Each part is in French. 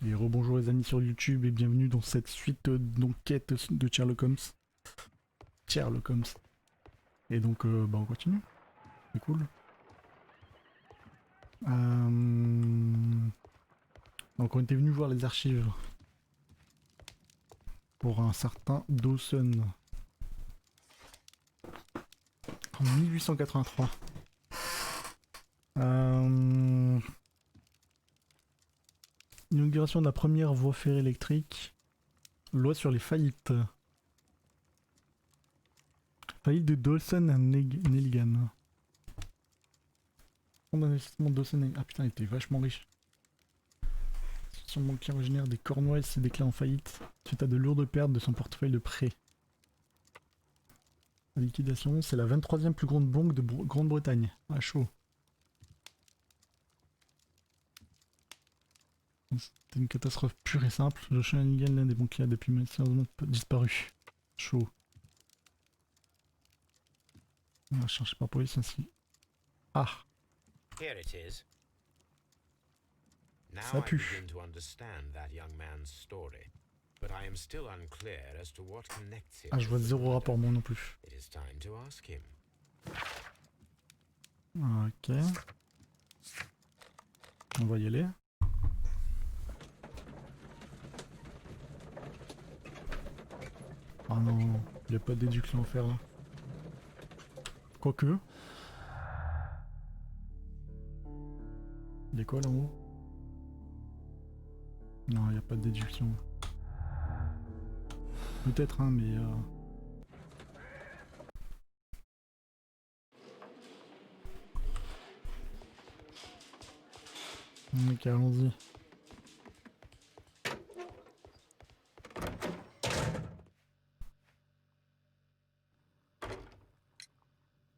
Et rebonjour les amis sur YouTube et bienvenue dans cette suite d'enquêtes de Sherlock Holmes. Sherlock Holmes. Et donc on continue. C'est cool. Donc on était venu voir les archives pour un certain Dawson en 1883. Inauguration de la première voie ferrée électrique. Loi sur les faillites. Faillite de Dawson à Nelligan. Fonds d'investissement Dawson. Ah putain, il était vachement riche. Son banquier originaire des Cornouailles s'est déclaré en faillite suite à de lourdes pertes de son portefeuille de prêts. La liquidation, c'est la 23e plus grande banque de Grande-Bretagne. Ah, chaud. C'était une catastrophe pure et simple. Joshua Nelligan, l'un des banquiers, a depuis malheureusement disparu. Chaud. On va chercher par police ainsi. Ah. Here it is. Now Ça I pue. begin to understand that young man's story, but I am still unclear as to what connects him. Ah, je vois with the zéro murder. rapport moi non plus. It is time to ask him. Ok. On va y aller. Ah non, il n'y a pas de déduction à faire là. Quoique. Il y a quoi là en haut? Non, il n'y a pas de déduction. Peut-être, hein, mais... Ok, allons-y.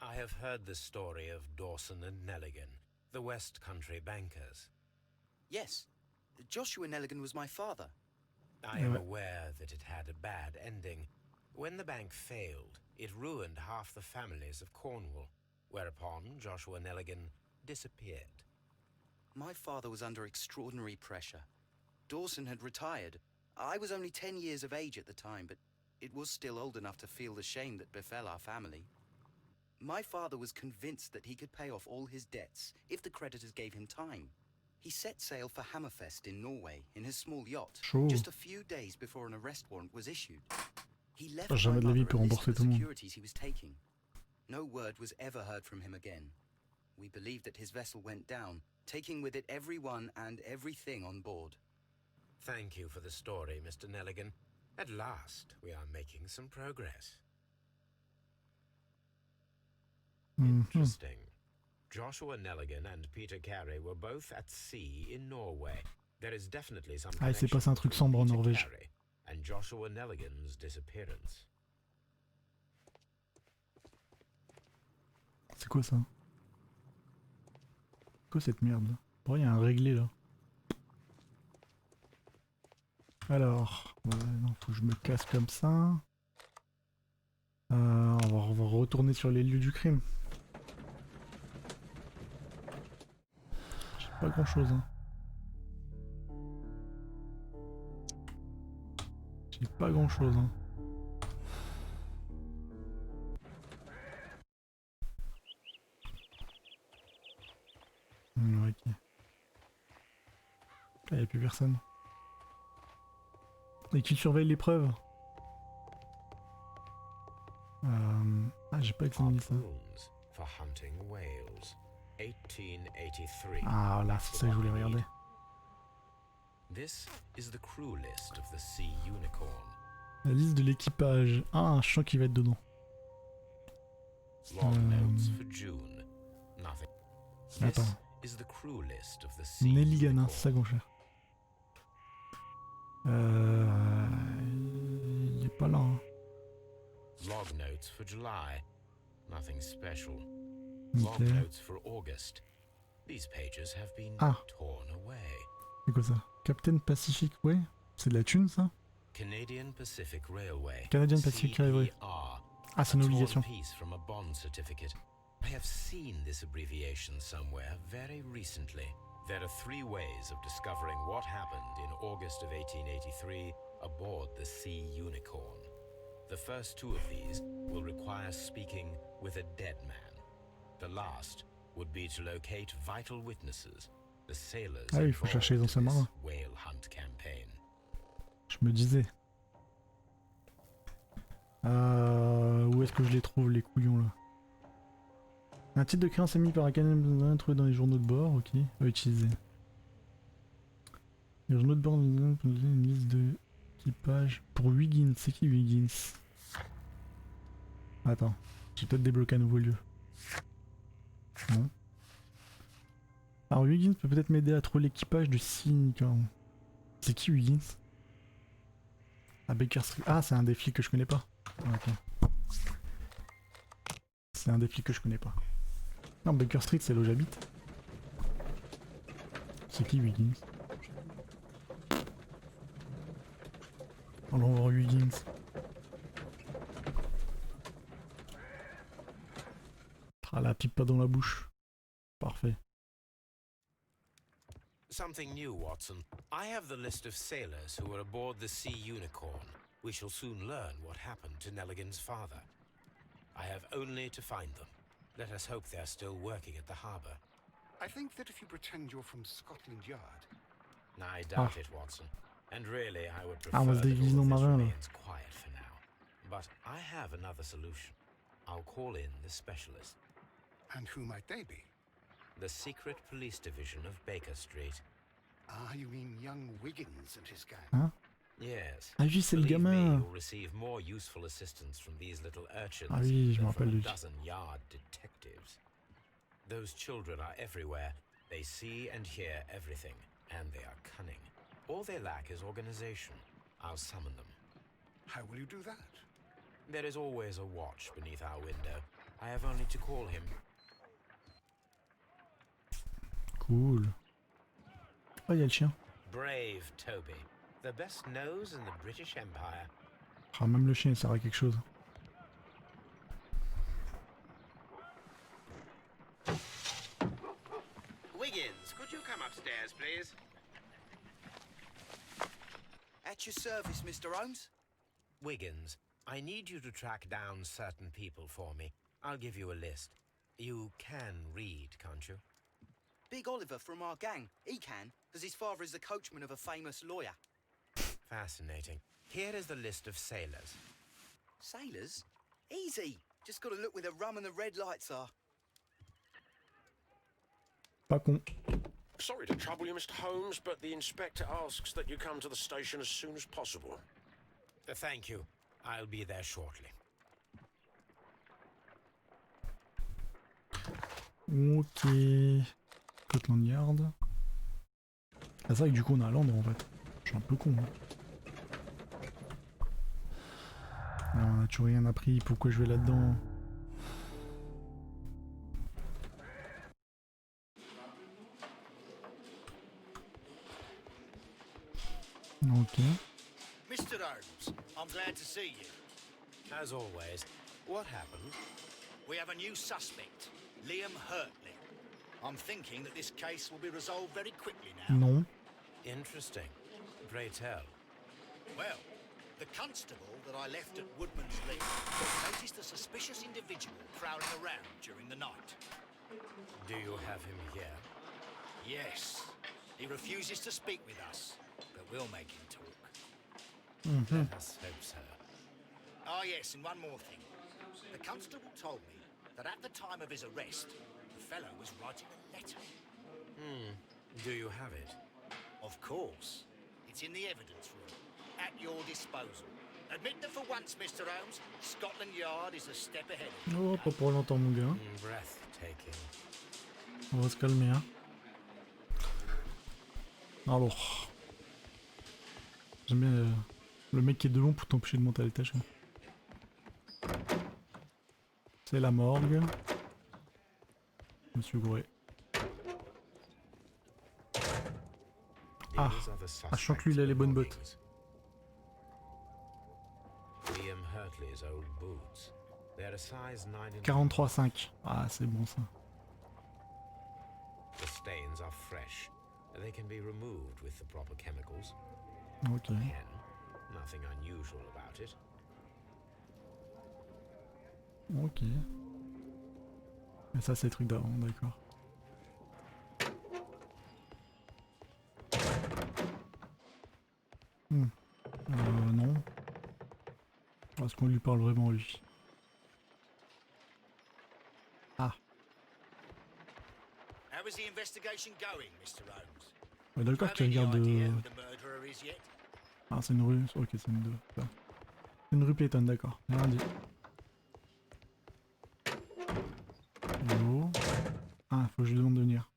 I have heard the story of Dawson and Nelligan, the West Country bankers. Yes, Joshua Nelligan was my father. I am Ouais. aware that it had a bad ending. When the bank failed, it ruined half the families of Cornwall, whereupon Joshua Nelligan disappeared. My father was under extraordinary pressure. Dawson had retired. I was only 10 years of age at the time, but it was still old enough to feel the shame that befell our family. My father was convinced that he could pay off all his debts if the creditors gave him time. He set sail for Hammerfest in Norway in his small yacht, Chaud. just a few days before an arrest warrant was issued. He left Jamais my de la vie mother peut a list rembourser of tout the le monde. securities he was taking. No word was ever heard from him again. We believe that his vessel went down, taking with it everyone and everything on board. Thank you for the story, Mr. Nelligan. At last, we are making some progress. Interesting. Joshua Nelligan and Peter Carey were both at sea in Norway. There is definitely some Ah, il s'est connection passé un truc between sombre en Peter Norvège. Carey and Joshua Nelligan's disappearance. C'est quoi ça? C'est quoi cette merde là? Pourquoi il y a un réglé là? Alors, ouais, non, faut que je me casse comme ça. On va retourner sur les lieux du crime. J'ai pas grand chose, hein. J'ai pas grand chose, hein. Ok. Là, y a plus personne. Et qui surveille l'épreuve? Ah, j'ai pas examiné ça. Harpoons for hunting whales. 1883. Ah, là, c'est ça que je voulais regarder. This is the crew list of the Sea Unicorn. La liste de l'équipage. Ah, un champ qui va être dedans. Log notes for June. Nothing. This Attends. is the crew list of the Sea Nelligan, Unicorn. c'est ça qu'on cherche. Il est pas là. Hein. Log notes for July. Nothing special. Ok. Log notes for August. These pages have been Ah. torn away. C'est quoi ça? Captain Pacific, ouais. C'est de la thune ça? Canadian Pacific Railway. Canadian Pacific Railway. CPR. Ah, c'est une A torn obligation. piece from a bond certificate. I have seen this abbreviation somewhere very recently. There are three ways of discovering what happened in August of 1883 aboard the Sea Unicorn. The first two of these will require speaking with a dead man. The last would be to locate vital witnesses, the sailors Ah oui, il faut chercher les anciens marins. whale hunt campaign. Je me disais. Où est-ce que je les trouve, les couillons là? Un titre de créance émis par un canal trouvé dans les journaux de bord, ok, à utiliser. Les journaux de bord, une liste de équipage pour Wiggins. C'est qui Wiggins? Attends, j'ai peut-être débloqué un nouveau lieu. Non. Alors Wiggins peut peut-être m'aider à trouver l'équipage du Sea. C'est qui Wiggins? Ah, Baker Street. Ah, c'est un des flics que je connais pas. Ah, ok. C'est un des flics que je connais pas. Non, Baker Street, c'est là où j'habite. C'est qui Wiggins? Allons voir Wiggins. Ah, la pipe pas dans la bouche. Parfait. Something new, Watson. I have the list of sailors who were aboard the Sea Unicorn. We shall soon learn what happened to Nelligan's father. I have only to find them. Let us hope they're still working at the harbour. I think that if you pretend you're from Scotland Yard... I doubt it, Watson. And really, I would prefer Ah, on va se that all déguiser en of this marin là. remains quiet for now. But I have another solution. I'll call in the specialist. And who might they be? The secret police division of Baker Street. Ah, you mean young Wiggins and his gang? Hein? Yes. Ah oui, c'est le Believe me, gamin. you'll receive more useful assistance from these little urchins Ah oui, je me than from rappelle a de lui. dozen yard detectives. Those children are everywhere. They see and hear everything, and they are cunning. All they lack is organization. I'll summon them. How will you do that? There is always a watch beneath our window. I have only to call him. Cool. Oh, il y a le chien. Brave Toby. The best nose in the British Empire. Ah, même le chien, il sert à quelque chose. Wiggins, could you come upstairs, please? At your service, Mr. Holmes. Wiggins, I need you to track down certain people for me. I'll give you a list. You can read, can't you? Big Oliver from our gang. He can, because his father is the coachman of a famous lawyer. Fascinating. Here is the list of sailors. Sailors? Easy. Just gotta look where the rum and the red lights are. Pas con. Sorry to trouble you, Mr. Holmes, but the inspector asks that you come to the station as soon as possible. Thank you. I'll be there shortly. Ok. Scotland Yard. Ah, c'est vrai que du coup on est à Londres en fait. Je suis un peu con. Hein. Alors, on a toujours rien appris. Pourquoi je vais là-dedans? Ok. Mr. Holmes, I'm glad to see you. As always, what happened? We have a new suspect, Liam Hurtley. I'm thinking that this case will be resolved very quickly now. Non. Interesting. Pray tell. Well, the constable that I left at Woodman's Lee noticed a suspicious individual prowling around during the night. Do you have him here? Yes, he refuses to speak with us, but we'll make him talk. Let us hope so. Oh yes, and one more thing. The constable told me that at the time of his arrest, the fellow was writing a letter. Do you have it? Of course. It's in the evidence room, at your disposal. Admit that for once, Mr. Holmes, Scotland Yard is a step ahead. Oh, pas pour longtemps mon gars. Breathtaking. On va se calmer hein. Alors. J'aime bien le mec qui est devant pour t'empêcher de monter à l'étage. Hein. C'est la morgue. Monsieur Gouret. Ah, je sens que lui il a les bonnes bottes. Liam Hurtley's old boots. They're a size 9 and 43,5. Ah, c'est bon ça. The stains are fresh. They can be removed with the proper chemicals. Ok. Pen, nothing unusual about it. Ok. Mais ça c'est le truc d'avant, d'accord. Non. Est-ce qu'on lui parle vraiment lui? Ah. How is the investigation going, Mr. Holmes? Ouais, d'accord, Have tu any regardes... idea who the murderer is yet? Ah, c'est une rue. Ok, c'est une deux. C'est une rue piétonne, d'accord. Rien dit. Hello. Ah, faut que je lui demande de venir.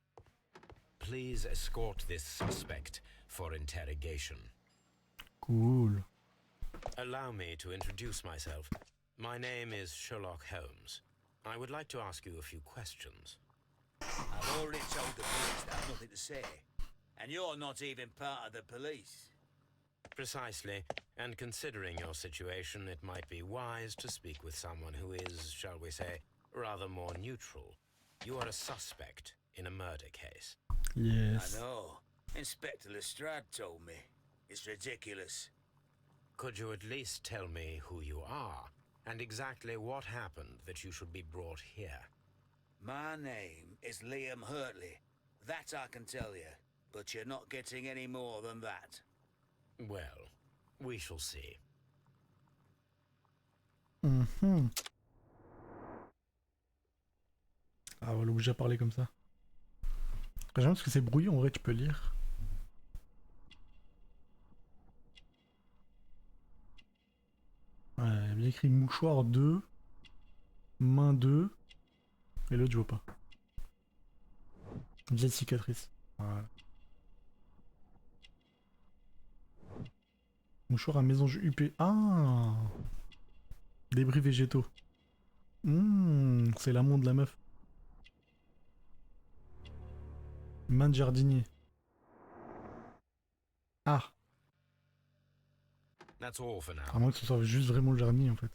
Please escort this suspect for interrogation. Cool. Allow me to introduce myself. My name is Sherlock Holmes. I would like to ask you a few questions. I've already told the police that I've nothing to say. And you're not even part of the police. Precisely, and considering your situation, it might be wise to speak with someone who is, shall we say, rather more neutral. You are a suspect in a murder case. Yes. I know. Inspector Lestrade told me. It's ridiculous. Could you at least tell me who you are, and exactly what happened that you should be brought here? My name is Liam Hurtley. That I can tell you. But you're not getting any more than that. Well, we shall see. Ah, on va l'obliger à parler comme ça. J'aime parce que c'est brouillon, en vrai, tu peux lire. Ouais, il y a bien écrit mouchoir 2, main 2, et l'autre je vois pas. Vieille cicatrice. Voilà. Mouchoir à mésange UP. Ah, débris végétaux. C'est l'amont de la meuf. Main de jardinier. Ah, That's all for now. à moins que ce soit juste vraiment le jardinier en fait.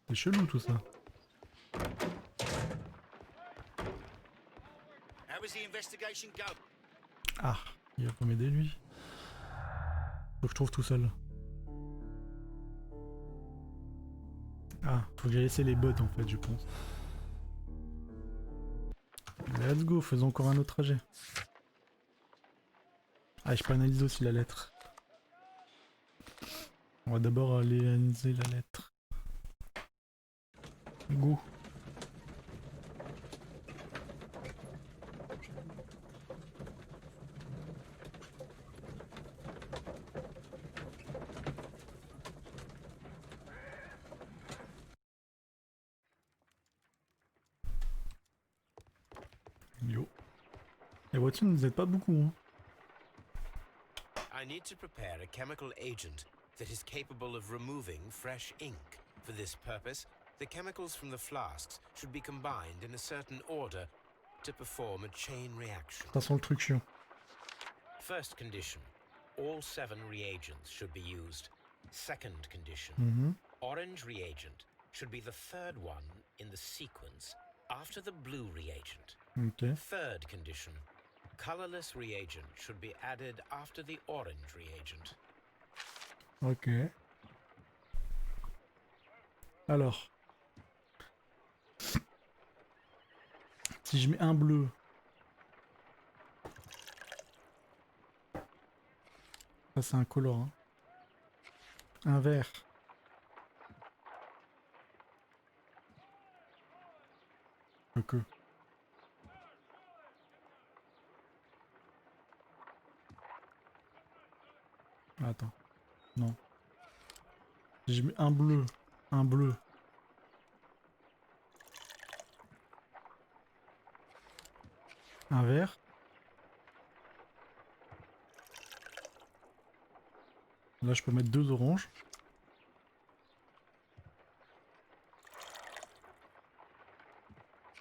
C'est chelou tout ça. How is the investigation going? Ah, il va pas m'aider lui. Faut que je trouve tout seul. Ah, faut que j'ai laissé les bottes en fait, je pense. Let's go, faisons encore un autre trajet. Ah, je peux analyser aussi la lettre. On va d'abord aller analyser la lettre. Go. Yo. Les voitures ne nous aident pas beaucoup, hein. I need to prepare a chemical agent that is capable of removing fresh ink. For this purpose, the chemicals from the flasks should be combined in a certain order to perform a chain reaction. Ça sent le truc chiant. First condition, all 7 reagents should be used. Second condition, orange reagent should be the third one in the sequence after the blue reagent. Ok. Third condition, colorless reagent should be added after the orange reagent. Ok. Alors. Si je mets un bleu. Ça c'est un colorant. Un vert. Que. Attends. Non. Si je mets un bleu. Un bleu. Un vert. Là, je peux mettre 2 oranges.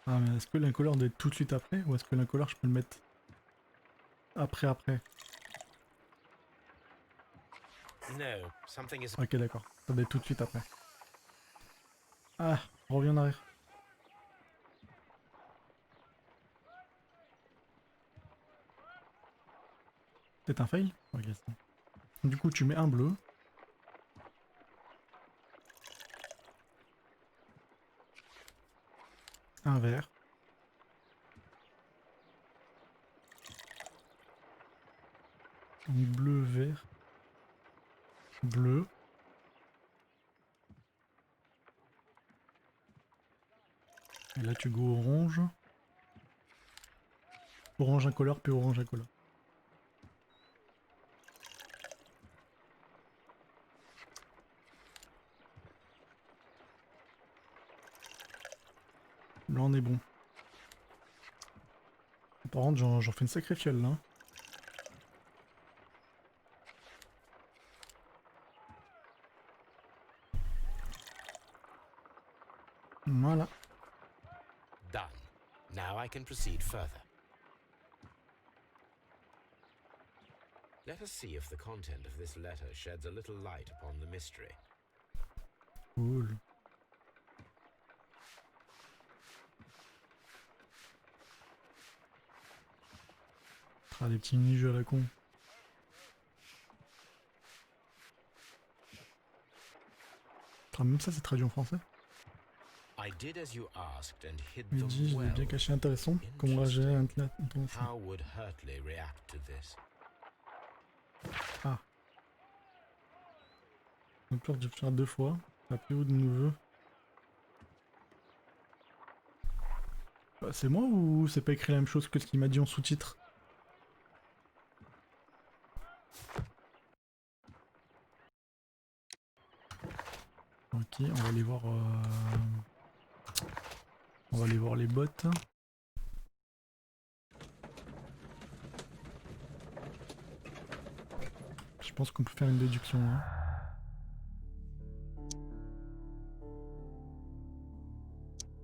Ah, mais est-ce que l'incolore doit être tout de suite après? Ou est-ce que l'incolore, je peux le mettre après? No, something is... Ok, d'accord. Ça doit être tout de suite après. Ah, Reviens en arrière. C'est un fail? Ok, c'est bon. Du coup, tu mets un bleu. Un vert. Donc bleu, vert. Bleu. Et là, tu go orange. Orange incolore, puis orange incolore. Là on est bon. Par contre j'en fais une sacrée fiole là. Voilà. Done. Now I can proceed further. Let us see if the content of this letter sheds a little light upon the mystery. Cool. Ah, des petits mini-jeux à la con. Ah, même ça c'est traduit en français. I did as you asked and hid Il them dit je l'ai bien well. caché intéressant. Comment réagir intéressant. How would Hurtley react to this? Ah. J'ai peur de faire deux fois. La PO de nouveau. Bah, c'est moi ou c'est pas écrit la même chose que ce qu'il m'a dit en sous-titre? Ok, on va aller voir. On va aller voir les bots. Je pense qu'on peut faire une déduction. Hein.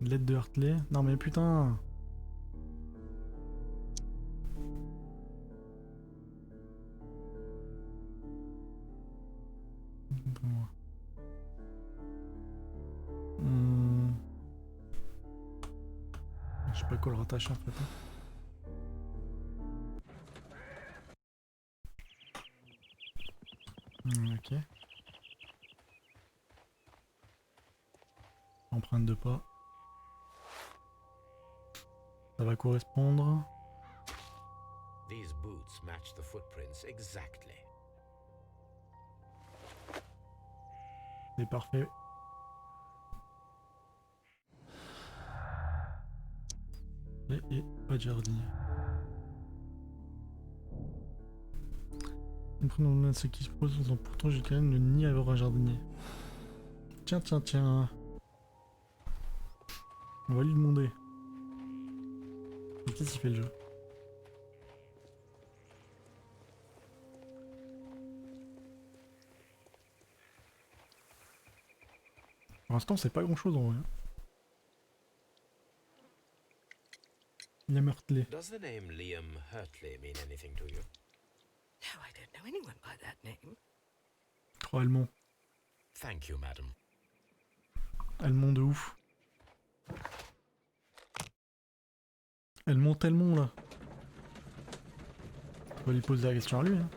Lettre de Hartley. Non mais putain. Je sais pas quoi le rattacher en fait. Ok. Empreinte de pas. Ça va correspondre. These boots match the footprints exactly. C'est parfait. Et pas de jardinier. Comprenons ce qui se pose, pourtant j'ai quand même le nid à avoir un jardinier. Tiens, tiens, tiens. On va lui demander. Qu'est-ce qu'il fait le jeu? Pour l'instant, c'est pas grand chose en vrai. Liam Hurtley. Does the name Liam Hurtley mean anything to you? No, I don't know anyone by that name. Oh, allemand. Thank you, madam. Allemand de ouf. Allemand tellement là. On va lui poser la question à lui. Hein.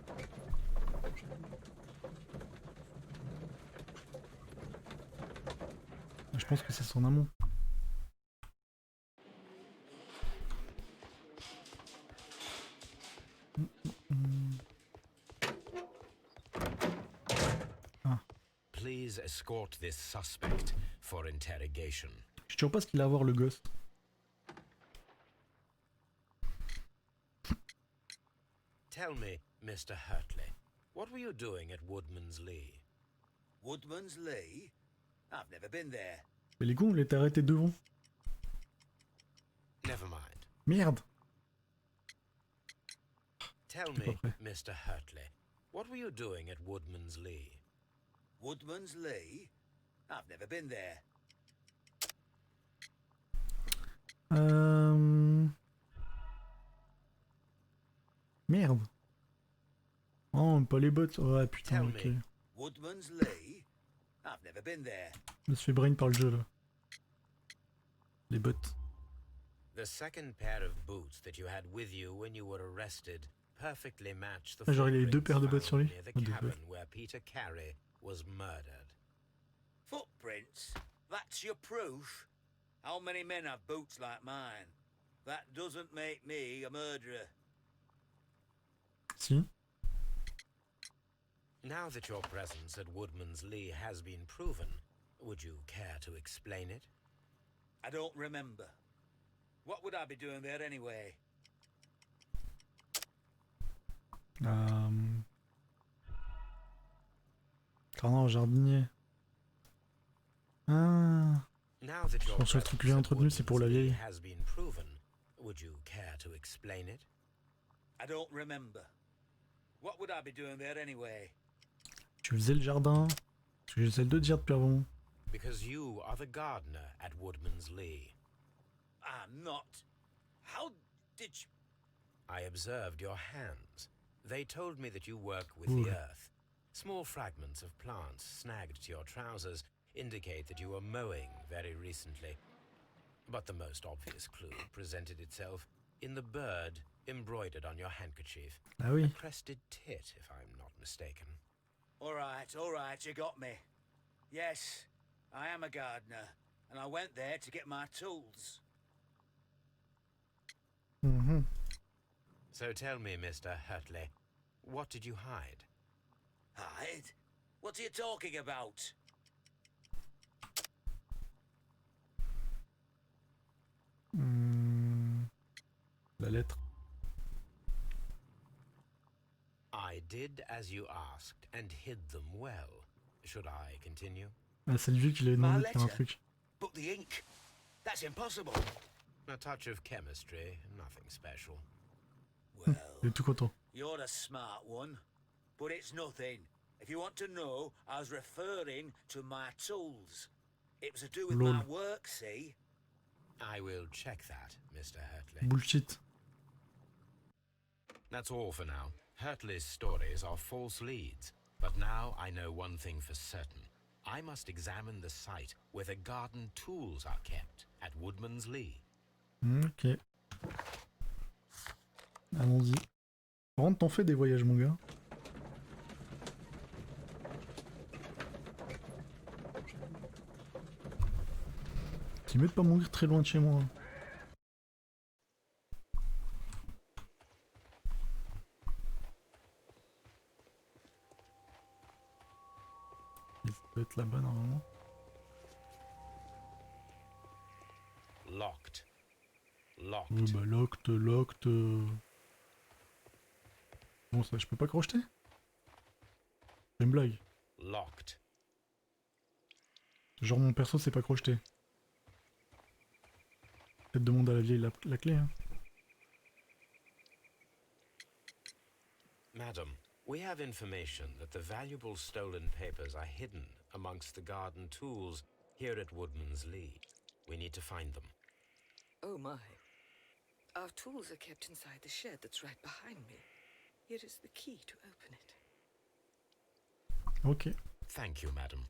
Je pense que c'est son amont. Ah. Please escort this suspect for interrogation. Je sais pas ce qu'il a à voir le gosse. Tell me, Mr. Hurtley, what were you doing at Woodman's Lee? Woodman's Lee? I've never been there. Mais les cons, il était arrêté devant. Never mind. Merde. Tell J'étais me, pas prêt. Mr. Hurtley, what were you doing at Woodman's Lee? Woodman's Lee? I've never been there. Merde. Oh, pas les bots. Ouais, putain, Tell ok. me. Woodman's Lee? I've never been there. Je me suis fait brain par le jeu là. Les bottes. The second pair of boots that you had with you when you were arrested perfectly match the Ah, genre il a eu 2 footprints paires de bottes sur found lui. near the What the fuck. cabin where Peter Carey was murdered. Footprints? That's your proof? How many men have boots like mine? That doesn't make me a murderer. Si. Now that your presence at Woodman's Lee has been proven, would you care to explain it? I don't remember. What would I be doing there anyway? Jardin jardinier. Ah. Now that Je your pense que le truc que j'ai presence at entretenu c'est pour la Woodman's Lee vieille. has been proven, would you care to explain it? I don't remember. What would I be doing there anyway? Tu faisais le jardin. Parce que j'essaie de te dire depuis avant. Because you are the gardener at Woodman's Lee. I'm not. How did you... I observed your hands. They told me that you work with Ooh. the earth. Small fragments of plants snagged to your trousers indicate that you were mowing very recently. But the most obvious clue presented itself in the bird embroidered on your handkerchief. Ah oui. A crested tit, if I'm not mistaken. All right, you got me. Yes, I am a gardener, and I went there to get my tools. Mhm. So tell me, Mr. Hurtley, what did you hide? Hide? What are you talking about? La lettre. I did as you asked and hid them well. Should I continue? Ah, c'est lui qui lui avait My demandé de faire un letter? truc. But the ink? That's impossible. A touch of chemistry, nothing special. Well, Il est tout content. you're a smart one, but it's nothing. If you want to know, I was referring to my tools. It was to do with Lol. my work, see? I will check that, Mr. Hurtley. Bullshit. That's all for now. Hurtley's stories are false leads. But now I know one thing for certain. I must examine the site where the garden tools are kept at Woodman's Lee. Ok. Allons-y. Par contre, t'en fais des voyages, mon gars. Qui mieux de pas mourir très loin de chez moi. Ça doit être là-bas normalement. Locked. Locked. Oui, bah locked. Bon, ça, je peux pas crocheter? C'est une blague. Locked. Genre mon perso c'est pas crocheté. Peut-être demander à la vieille la clé, hein. Madam, we have information that the valuable stolen papers are hidden amongst the garden tools here at Woodman's Lee. We need to find them. Oh my. Our tools are kept inside the shed that's right behind me. Here is the key to open it. Ok. Thank you, madam.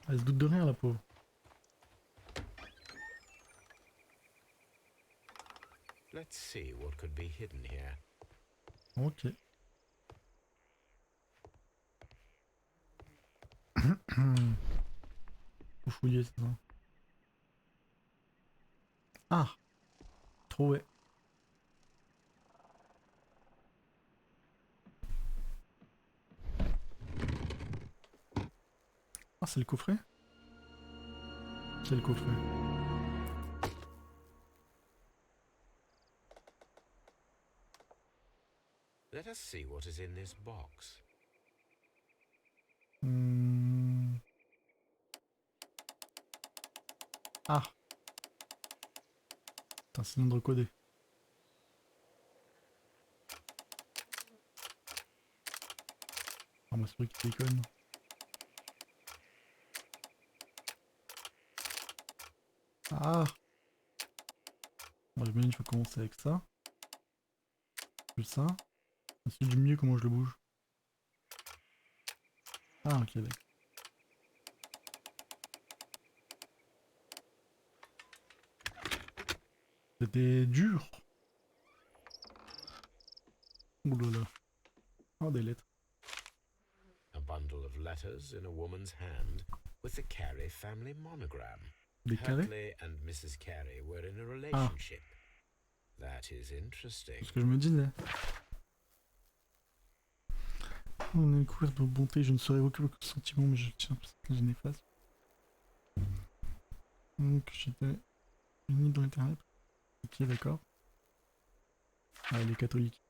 Elle se doute de rien, la pauvre. Let's see what could be hidden here. Ok. Faut fouiller ça. Ah! Trouvé. Ah, c'est le coffret? C'est le coffret. Let us see what is in this box. Ah! C'est un cylindre codé. Ah, bah c'est vrai qu'il déconne. Ah! Bon, j'imagine qu'il faut commencer avec ça. Plus ça. Ensuite du milieu, comment je le bouge? Ah, ok, d'accord. C'était dur. Oulala. Oh, des lettres. A bundle of letters in a woman's hand with the Carey family monogram. Des carrés? Hartley and Mrs. Carey were in a relationship. That is interesting. C'est ce que je me disais. On est couvert de bonté, je ne saurais évoquer aucun sentiment, mais je tiens à je n'efface. Donc j'étais unis dans l'internet. Ok, d'accord. Ah, elle est catholique.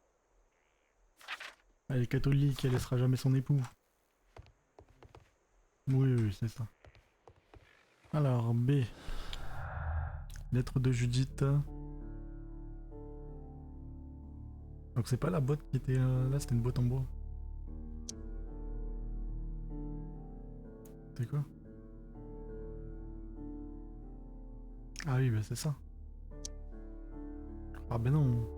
Elle est catholique, elle laissera jamais son époux. Oui, oui, c'est ça. Alors, B. Lettre de Judith. Donc c'est pas la boîte qui était là, c'était une boîte en bois. C'est quoi? Ah oui, bah c'est ça. Ah ben non.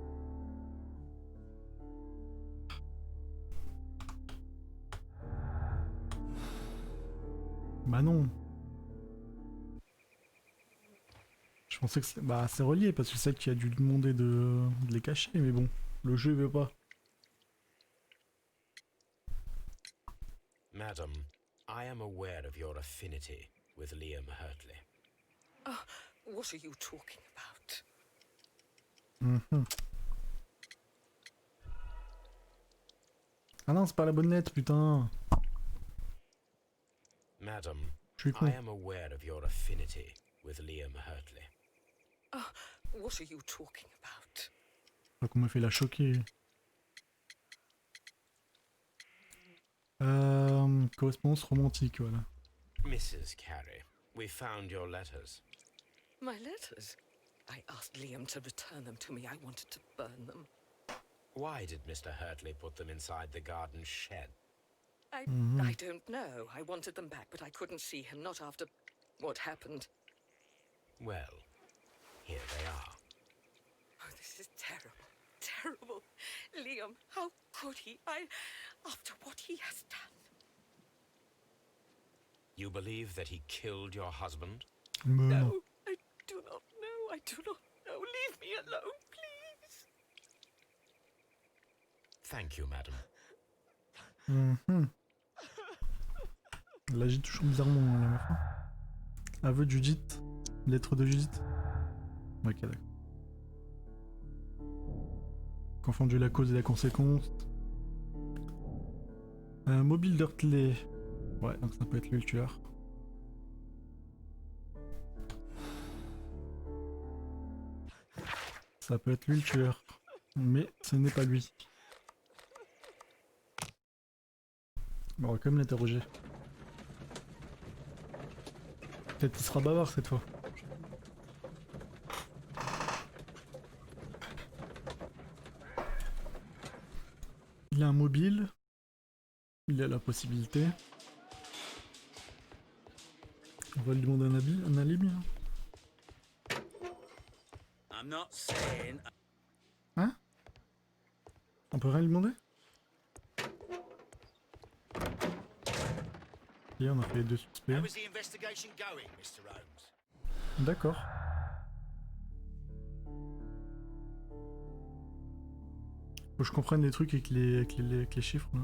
Bah non. Je pensais que c'est... Bah c'est relié parce que c'est qu'il a dû lui demander de les cacher, mais bon. Le jeu veut pas. Madam, I am aware of your affinity with Liam Hartley. Oh, what are you talking about? Mhm. Ah non, c'est pas la bonne lettre, putain. Madam, Je suis con. I am aware of your affinity with Liam Hartley. Oh, what are you talking about? Je crois qu'on m'a fait la choquer. Correspondance romantique, voilà. Mrs. Carey, we found your letters. My letters? I asked Liam to return them to me. I wanted to burn them. Why did Mr. Hartley put them inside the garden shed? I don't know. I wanted them back, but I couldn't see him, not after what happened. Well, here they are. Oh, this is terrible. Terrible. Liam, how could he? After what he has done. You believe that he killed your husband? Mais non. No, I do not know. I do not know. Leave me alone, please. Thank you, madam. Mhm. Là j'ai toujours bizarrement à la fin. Aveu de Judith. Lettre de Judith. Ok, d'accord. Confondu la cause et la conséquence. Mobile d'Hartley. Ouais, donc ça peut être lui le tueur. Ça peut être lui le tueur. Mais ce n'est pas lui. Bon, on va quand même l'interroger. Peut-être qu'il sera bavard cette fois. Il a un mobile. Il a la possibilité. On va lui demander un alibi. I'm not saying. Hein? On peut rien lui demander? Et on a fait les deux suspects. How is the investigation going, Mr. Holmes? D'accord. Faut que je comprenne les trucs avec les chiffres là.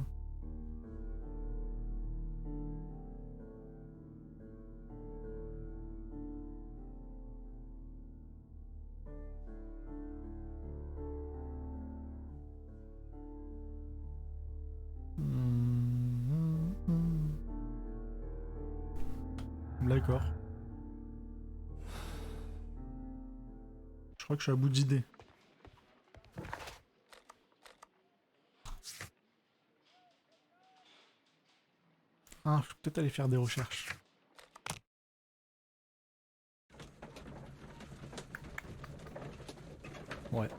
D'accord. Je crois que je suis à bout d'idées. Ah, je peux peut-être aller faire des recherches. Ouais.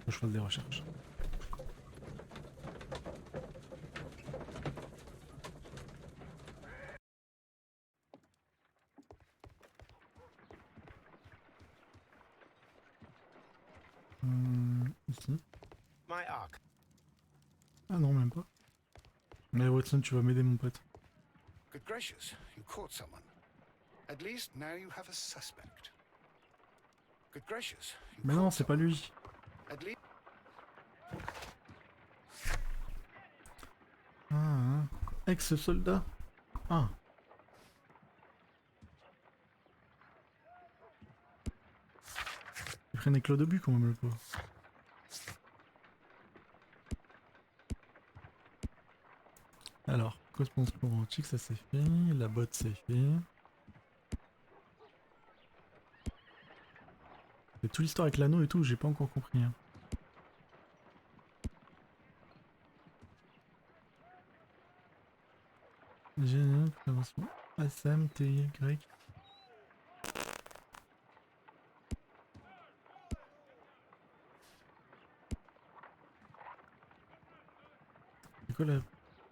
Faut que je fasse des recherches. Ici. My arc. Ah non, même pas. Mais Watson, tu vas m'aider, mon pote. Good gracious, you caught someone. At least now you have a suspect. Good gracious. you Mais non, caught c'est pas someone. lui. At least Ah, hein. Ex-soldat. Ah. Il prenait Claude au but quand même le pauvre. Alors, correspondance romantique, ça c'est fait. La botte c'est fait. Et toute l'histoire avec l'anneau et tout, j'ai pas encore compris. Hein. Génial, prévention. ASM, TY. C'est quoi la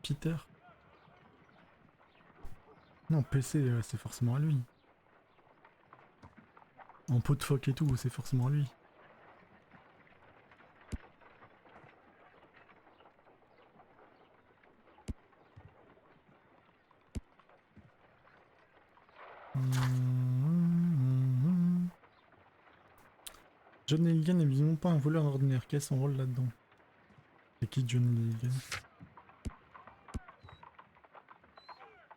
Peter? Non, PC, c'est forcément à lui. En peau de phoque et tout, c'est forcément à lui. John Nelligan n'est visiblement pas un voleur ordinaire. Quel est son rôle là-dedans? C'est qui John Nelligan?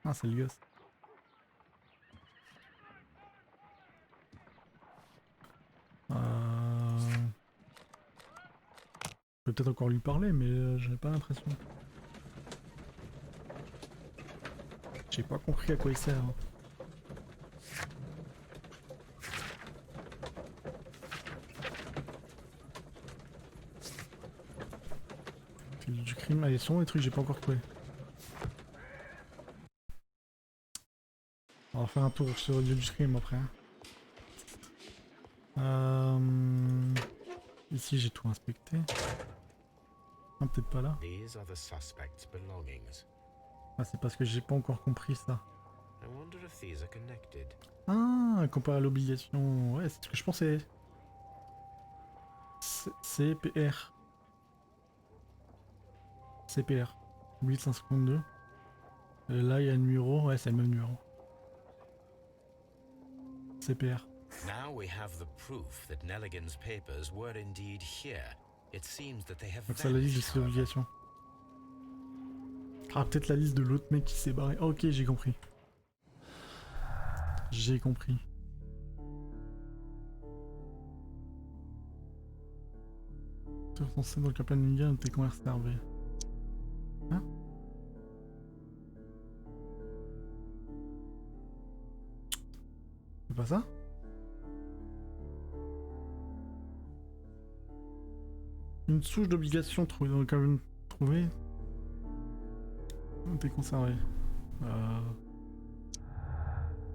Ah, c'est le gosse. Je peux peut-être encore lui parler, mais j'ai pas l'impression. J'ai pas compris à quoi il sert. Hein. Du crime, allez, sont des trucs que j'ai pas encore trouvé. On va faire un tour sur le lieu du crime après. Ici j'ai tout inspecté. Ah, peut-être pas là. These are the suspect's belongings. Ah, c'est parce que j'ai pas encore compris ça. I wonder if these are connected. Ah, comparé à l'obligation. Ouais, c'est ce que je pensais. CPR. CPR. 1152. Et là, il y a un numéro. Ouais, c'est le même numéro. CPR. Now we have the proof that Nelligan's papers were indeed here. It seems that they have Donc ça, la liste de vanished, ses however. obligations. Ah, peut-être la liste de l'autre mec qui s'est barré. Ok, j'ai compris. J'ai compris. Censé dans le capital de Ninja, t'es conservé. Hein? C'est pas ça? Une souche d'obligation trouvée dans le cabane trouvé. T'es conservé.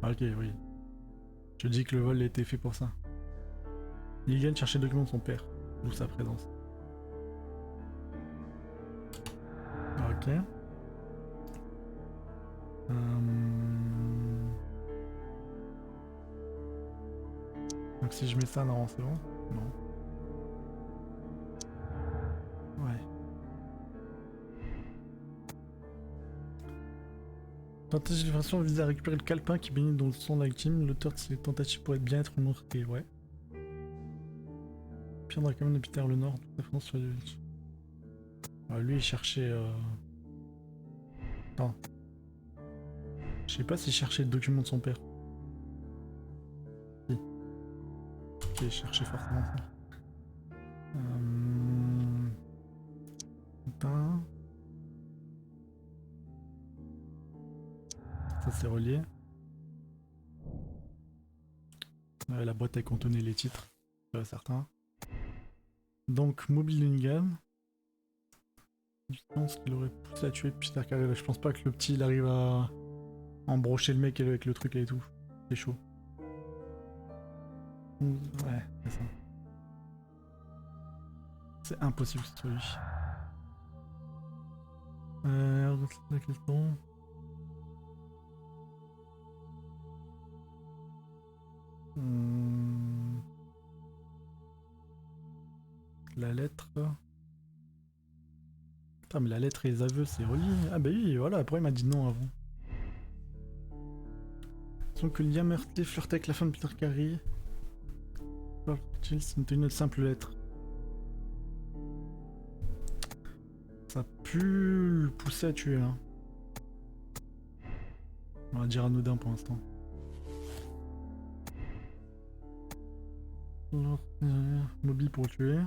Ok, oui. Je dis que le vol a été fait pour ça. Liliane cherchait le document de son père, d'où sa présence. Ok. Donc si je mets ça, non, c'est bon? Non. Ouais. Tentative de livraison vise à récupérer le calepin qui baignait dans le sang de la victime. L'auteur de ces tentatives pourrait bien être montré, ouais. Pierre dans la commune de Peter le Nord, toute la France sur les victimes. Lui il cherchait... Attends. Je sais pas s'il cherchait le document de son père. Si. Ok, il cherchait forcément ça. Putain. Ça c'est relié. La boîte elle contenait les titres, certains. Donc mobile d'une gamme. Je pense qu'il aurait poussé à tuer Peter Carrera. Je pense pas que le petit il arrive à embrocher le mec avec le truc et tout. C'est chaud. Ouais, c'est ça. C'est impossible que ce soit lui. La question. La lettre. Putain, mais la lettre et les aveux, c'est relié. Ah bah oui, voilà, après il m'a dit non avant. Sans que Liam Meurthe flirtait avec la femme de Peter Carey. C'était une simple lettre. Ça a pu le pousser à tuer, hein. On va dire anodin pour l'instant. Mobile pour le tuer.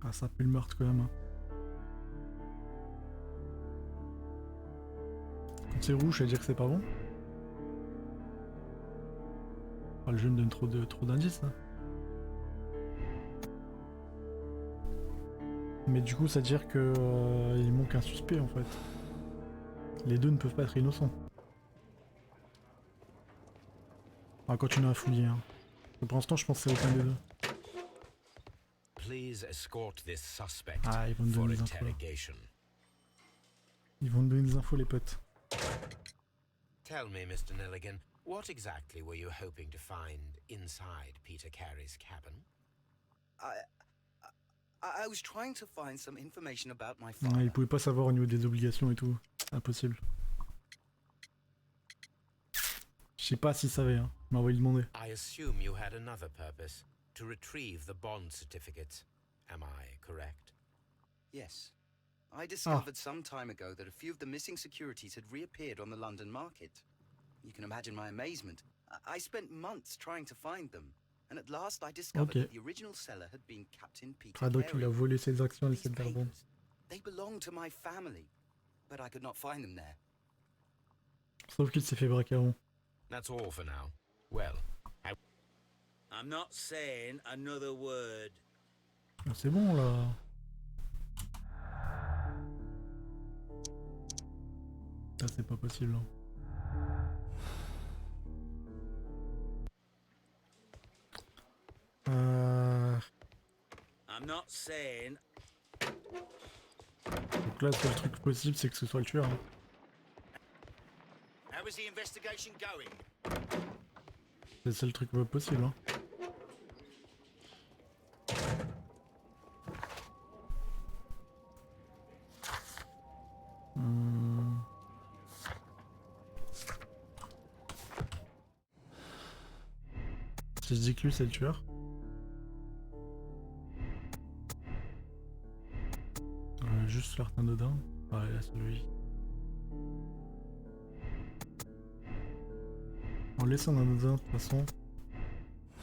Ah, ça pue le meurtre quand même. Hein. Quand c'est rouge, ça veut dire que c'est pas bon. Ah, le jeu me donne trop d'indices là. Mais du coup, ça veut dire que il manque un suspect en fait. Les deux ne peuvent pas être innocents. Ah, continue à fouiller. Hein. Pour l'instant, je pense que c'est aucun des deux. Please escort this suspect Ah, ils vont me for donner des infos. Là. interrogation. Ils vont me donner des infos, les potes. Tell me, Mr. Nelligan, what exactly were you hoping to find inside Peter Carey's cabin? I was trying to find some information about my Non, father. ils pouvaient pas savoir au niveau des obligations et tout. Impossible. Je sais pas s'ils savaient, hein. Mais on va lui demander. I assume you had another purpose, to retrieve the bond certificate. Am I correct? Yes. I discovered some time ago that a few of the missing securities had reappeared on the London market. You can imagine my amazement. I spent months trying to find them, and at last I discovered that the original seller had been Captain Peter Tradoc, il a Carey. volé ses actions et These ses carbone. papers, they belong to my family, but I could not find them there. Sauf qu'il s'est fait braquer avant. That's all for now. Well, I'm not saying another word. Ah, c'est bon là. Ça c'est pas possible. Hein. I'm not saying. Donc là, le seul truc possible, c'est que ce soit le tueur. Hein. How is the investigation going? C'est le seul truc possible. Hein. Si je dis que lui, c'est le tueur. Juste faire un anodin. Ouais, là, c'est lui. En laissant un anodin, de toute façon,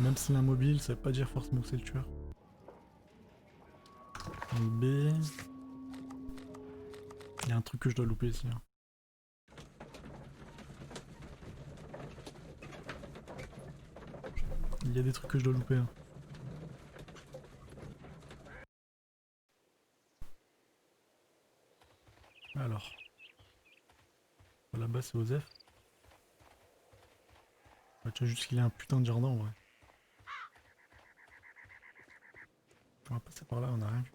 même s'il est immobile, ça veut pas dire forcément que c'est le tueur. B. Il y a un truc que je dois louper ici. Hein. Il y a des trucs que je dois louper. Hein. Alors. Là-bas, c'est Osef. Bah, tu vois juste qu'il y a un putain de jardin en vrai. On va passer par là, on a rien vu.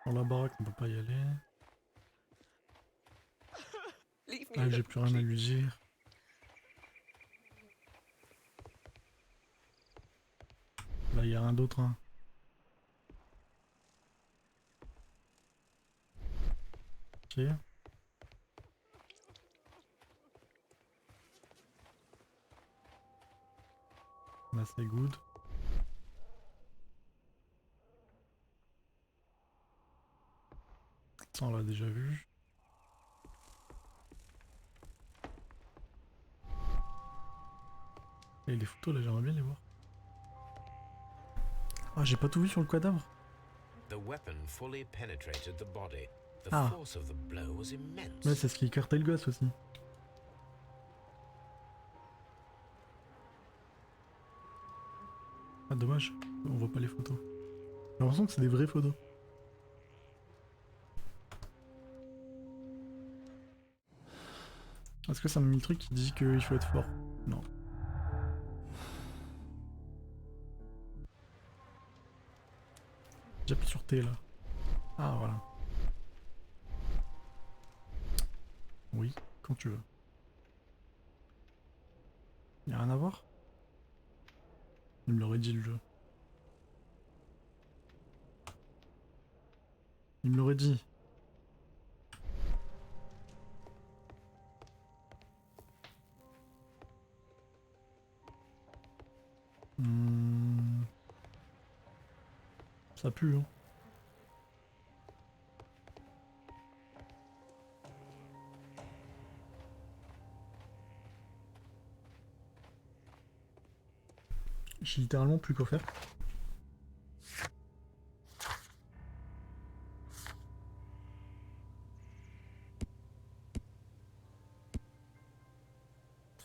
Dans la baraque, on peut pas y aller. Ah, j'ai plus rien à lui dire. Là, il y a rien d'autre. Hein. Ok. Là, c'est good. Ça, on l'a déjà vu. Et les photos, là, j'aimerais bien les voir. Ah, j'ai pas tout vu sur le cadavre. the weapon fully penetrated the body. The Ah. force of the blow was immense. Ouais, c'est ce qui écartait le gosse aussi. Ah, dommage, on voit pas les photos. J'ai l'impression que c'est des vraies photos. Est-ce que ça m'a mis le truc qui dit qu'il faut être fort? Non. J'appuie sur T là. Ah voilà. Oui, quand tu veux. Y'a rien à voir? Il me l'aurait dit le jeu. Il me l'aurait dit. Ça pue, hein. J'ai littéralement plus quoi faire.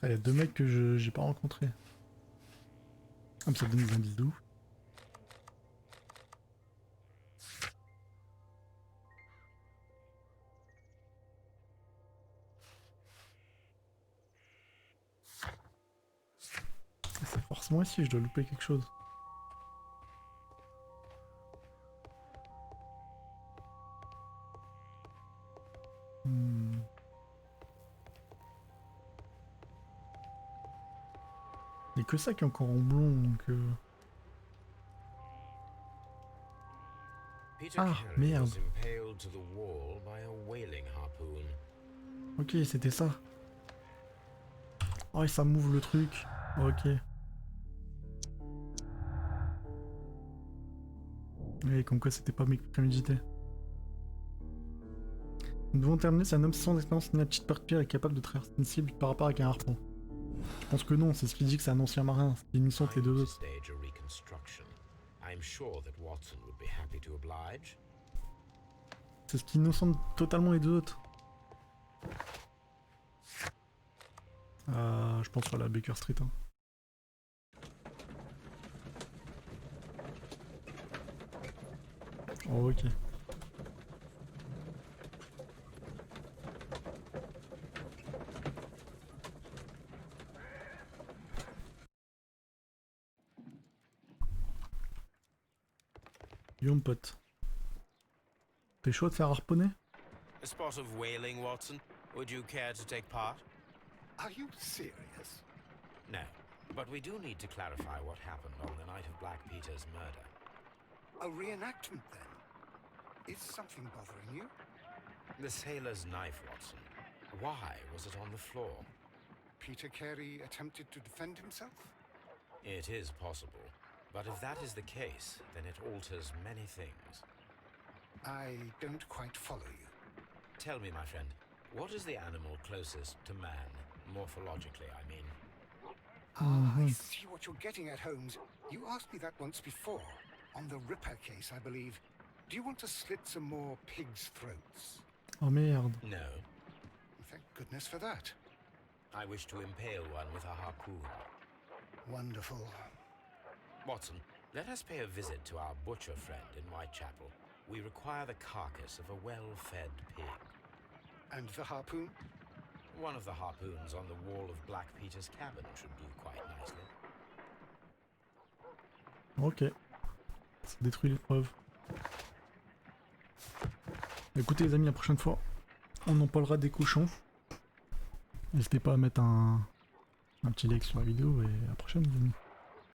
Il y a deux mecs que j'ai pas rencontrés. Ah mais ça donne des indices de ouf. C'est forcément ici, je dois louper quelque chose. Il n'y a que ça qui est encore en blond, donc... Peter Ah, Carey merde. was impaled to the wall by a whaling harpoon. Ok, c'était ça. Oh, et ça m'ouvre le truc. Ok. Oui, comme quoi c'était pas mes prémédité. Nous devons terminer, c'est un homme sans expérience, une petite partie est capable de traverser une cible par rapport avec un harpon. Je pense que non, c'est ce qu'il dit que c'est un ancien marin, c'est une mission que les deux autres. Stage a reconstruction. I'm sure that Watson would be happy to oblige. C'est ce qui innocente totalement les deux autres. Je pense sur la Baker Street. Hein. Oh, ok. Yo mon pote. T'es chaud de faire harponner? A spot of whaling, Watson. Would you care to take part? Are you serious? No, but we do need to clarify what happened on the night of Black Peter's murder. A reenactment, then? Is something bothering you? The sailor's knife, Watson. Why was it on the floor? Peter Carey attempted to defend himself? It is possible. But if that is the case, then it alters many things. I don't quite follow you. Tell me, my friend, what is the animal closest to man, morphologically, I mean? I see what you're getting at, Holmes. You asked me that once before, on the Ripper case, I believe. Do you want to slit some more pigs' throats? Oh merde. No. Thank goodness for that. I wish to impale one with a harpoon. Wonderful. Watson, let us pay a visit to our butcher friend in Whitechapel. We require the carcass of a well-fed pig. And the harpoon? One of the harpoons on the wall of Black Peter's cabin should do quite nicely. Ok. Ça détruit l'épreuve. Écoutez les amis, la prochaine fois, on en parlera des cochons. N'hésitez pas à mettre un petit like sur la vidéo et à la prochaine les amis.